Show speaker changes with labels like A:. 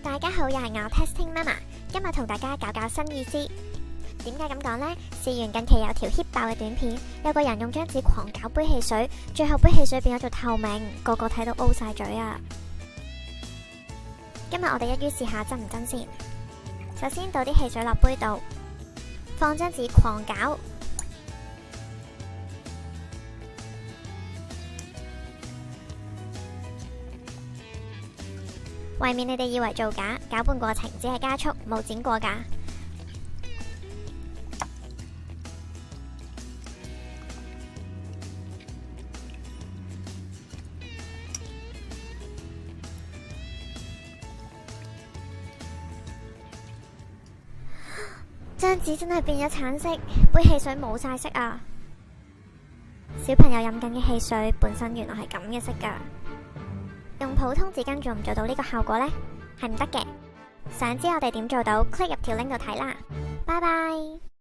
A: 大家好，又係我 Testing Mama， 今日同大家搞新意思。點解咁講呢？試完近期有條 hit 爆嘅短片，有個人用張紙狂攪杯汽水，最後杯汽水變咗做透明，個個睇到 O 晒嘴啊！今日我哋一於試下真唔真先。首先倒啲汽水落杯度，放張紙狂攪。為免你哋以為造假，攪拌過程只係加速，冇剪過㗎。張紙真係變咗橙色，杯汽水冇晒色啊！小朋友飲緊嘅汽水本身原來係咁嘅色㗎。用普通紙巾做唔做到呢個效果呢？係唔得嘅。想知我哋點做到？click 入條 link 度睇啦。拜拜。